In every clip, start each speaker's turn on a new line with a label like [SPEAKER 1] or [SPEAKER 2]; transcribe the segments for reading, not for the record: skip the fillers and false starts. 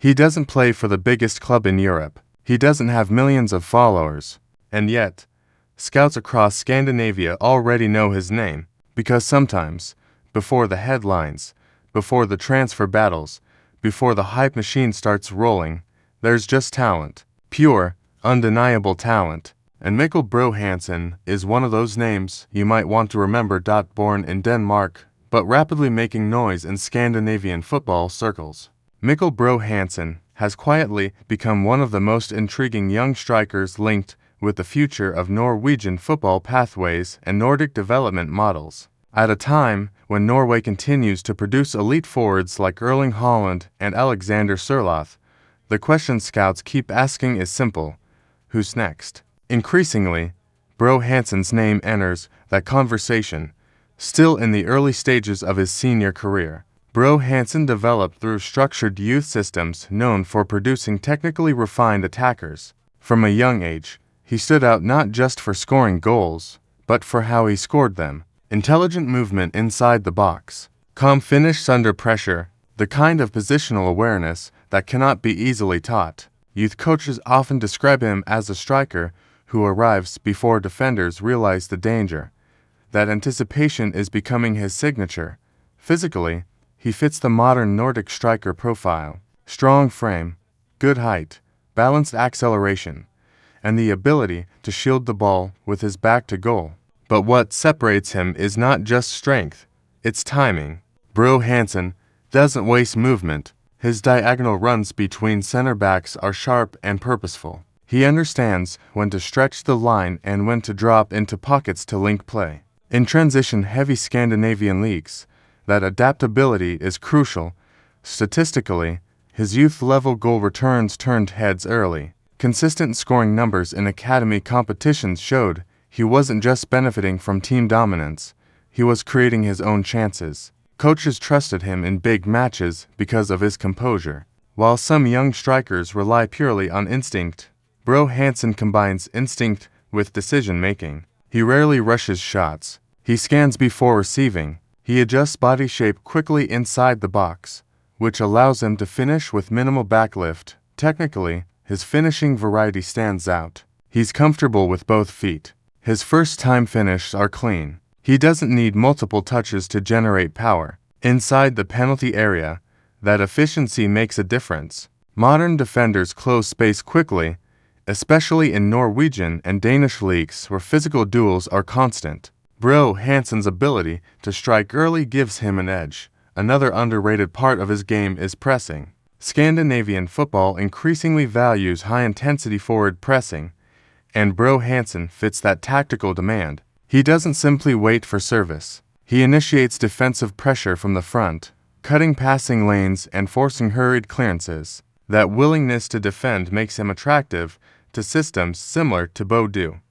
[SPEAKER 1] He doesn't play for the biggest club in Europe. He doesn't have millions of followers. And yet, scouts across Scandinavia already know his name, because sometimes, before the headlines, before the transfer battles, before the hype machine starts rolling, there's just talent. Pure, undeniable talent. And Mikkel Bro Hansen is one of those names you might want to remember. Born in Denmark, but rapidly making noise in Scandinavian football circles. Mikkel Bro Hansen has quietly become one of the most intriguing young strikers linked with the future of Norwegian football pathways and Nordic development models. At a time when Norway continues to produce elite forwards like Erling Haaland and Alexander Sørloth, the question scouts keep asking is simple: who's next? Increasingly, Bro Hansen's name enters that conversation, still in the early stages of his senior career. Bro Hansen developed through structured youth systems known for producing technically refined attackers. From a young age, he stood out not just for scoring goals, but for how he scored them. Intelligent movement inside the box, calm finishes under pressure, the kind of positional awareness that cannot be easily taught. Youth coaches often describe him as a striker who arrives before defenders realize the danger. That anticipation is becoming his signature. Physically, he fits the modern Nordic striker profile: strong frame, good height, balanced acceleration, and the ability to shield the ball with his back to goal. But what separates him is not just strength, it's timing. Bro Hansen doesn't waste movement. His diagonal runs between center backs are sharp and purposeful. He understands when to stretch the line and when to drop into pockets to link play. In transition-heavy Scandinavian leagues, that adaptability is crucial. Statistically, his youth-level goal returns turned heads early. Consistent scoring numbers in academy competitions showed he wasn't just benefiting from team dominance, he was creating his own chances. Coaches trusted him in big matches because of his composure. While some young strikers rely purely on instinct, Bro Hansen combines instinct with decision-making. He rarely rushes shots. He scans before receiving. He adjusts body shape quickly inside the box, which allows him to finish with minimal backlift. Technically, his finishing variety stands out. He's comfortable with both feet. His first-time finishes are clean. He doesn't need multiple touches to generate power. Inside the penalty area, that efficiency makes a difference. Modern defenders close space quickly, especially in Norwegian and Danish leagues where physical duels are constant. Bro Hansen's ability to strike early gives him an edge. Another underrated part of his game is pressing. Scandinavian football increasingly values high-intensity forward pressing, and Bro Hansen fits that tactical demand. He doesn't simply wait for service. He initiates defensive pressure from the front, cutting passing lanes and forcing hurried clearances. That willingness to defend makes him attractive to systems similar to Bodø,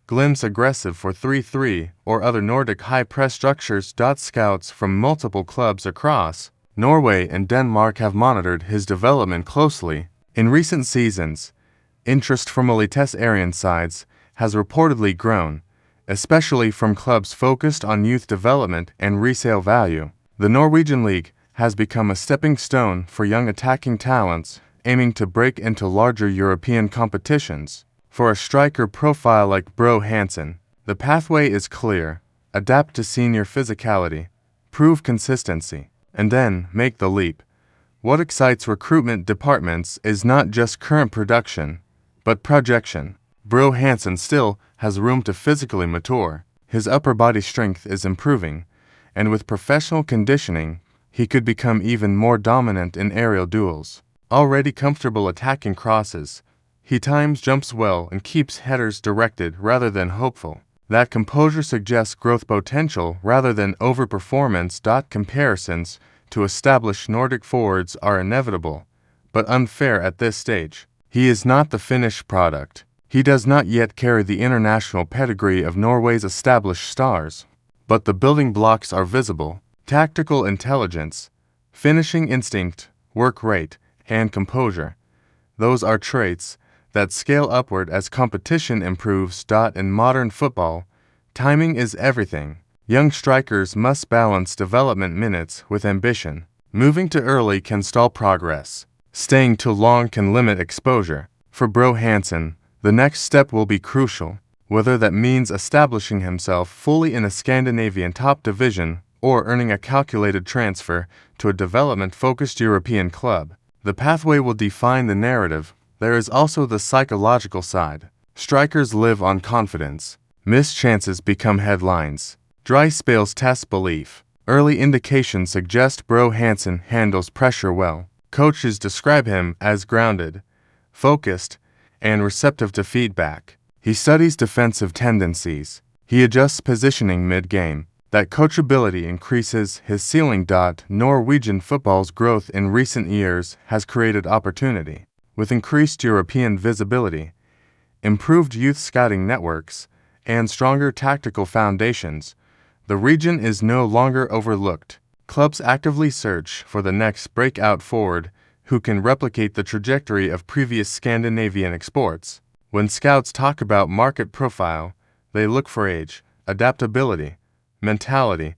[SPEAKER 1] Glimt's aggressive 4-3-3 or other Nordic high-press structures. Scouts from multiple clubs across Norway and Denmark have monitored his development closely. In recent seasons, interest from Eliteserien sides has reportedly grown, especially from clubs focused on youth development and resale value. The Norwegian League has become a stepping stone for young attacking talents aiming to break into larger European competitions. For a striker profile like Bro Hansen, the pathway is clear: adapt to senior physicality, prove consistency, and then make the leap. What excites recruitment departments is not just current production, but projection. Bro Hansen still has room to physically mature. His upper body strength is improving, and with professional conditioning, he could become even more dominant in aerial duels. Already comfortable attacking crosses, he times jumps well and keeps headers directed rather than hopeful. That composure suggests growth potential rather than overperformance. Comparisons to established Nordic forwards are inevitable, but unfair at this stage. He is not the finished product. He does not yet carry the international pedigree of Norway's established stars, but the building blocks are visible: tactical intelligence, finishing instinct, work rate, and composure. Those are traits that scale upward as competition improves. In modern football, timing is everything. Young strikers must balance development minutes with ambition. Moving too early can stall progress. Staying too long can limit exposure. For Bro Hansen, the next step will be crucial, whether that means establishing himself fully in a Scandinavian top division or earning a calculated transfer to a development-focused European club. The pathway will define the narrative. There is also the psychological side. Strikers live on confidence. Missed chances become headlines. Dry spells test belief. Early indications suggest Bro Hansen handles pressure well. Coaches describe him as grounded, focused, and receptive to feedback. He studies defensive tendencies. He adjusts positioning mid-game. That coachability increases his ceiling. Norwegian football's growth in recent years has created opportunity. With increased European visibility, improved youth scouting networks, and stronger tactical foundations, the region is no longer overlooked. Clubs actively search for the next breakout forward who can replicate the trajectory of previous Scandinavian exports. When scouts talk about market profile, they look for age, adaptability, mentality,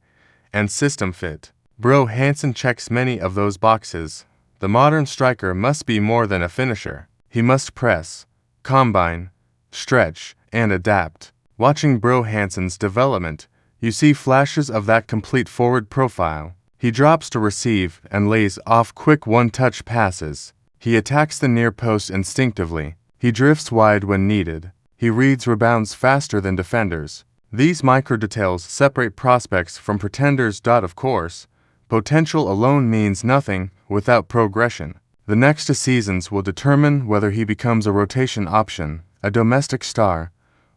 [SPEAKER 1] and system fit. Bro Hansen checks many of those boxes. The modern striker must be more than a finisher. He must press, combine, stretch, and adapt. Watching Bro Hansen's development, you see flashes of that complete forward profile. He drops to receive and lays off quick one-touch passes. He attacks the near post instinctively. He drifts wide when needed. He reads rebounds faster than defenders. These micro-details separate prospects from pretenders. Of course, potential alone means nothing without progression. The next 2 seasons will determine whether he becomes a rotation option, a domestic star,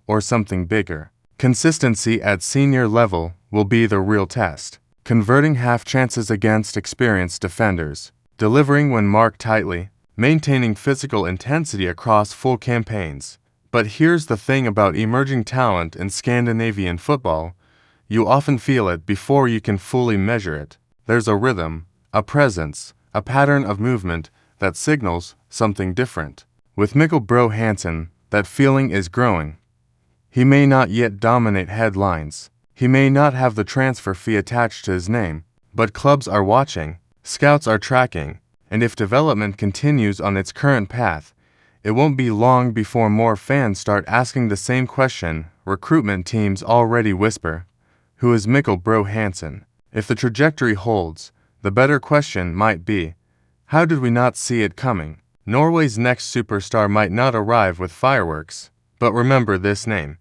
[SPEAKER 1] or something bigger. Consistency at senior level will be the real test. Converting half chances against experienced defenders, delivering when marked tightly, maintaining physical intensity across full campaigns. But here's the thing about emerging talent in Scandinavian football: you often feel it before you can fully measure it. There's a rhythm, a presence, a pattern of movement that signals something different. With Mikkel Bro Hansen, that feeling is growing. He may not yet dominate headlines. He may not have the transfer fee attached to his name, but clubs are watching, scouts are tracking, and if development continues on its current path, it won't be long before more fans start asking the same question. Recruitment teams already whisper, "Who is Mikkel Bro Hansen?" If the trajectory holds, the better question might be, how did we not see it coming? Norway's next superstar might not arrive with fireworks, but remember this name.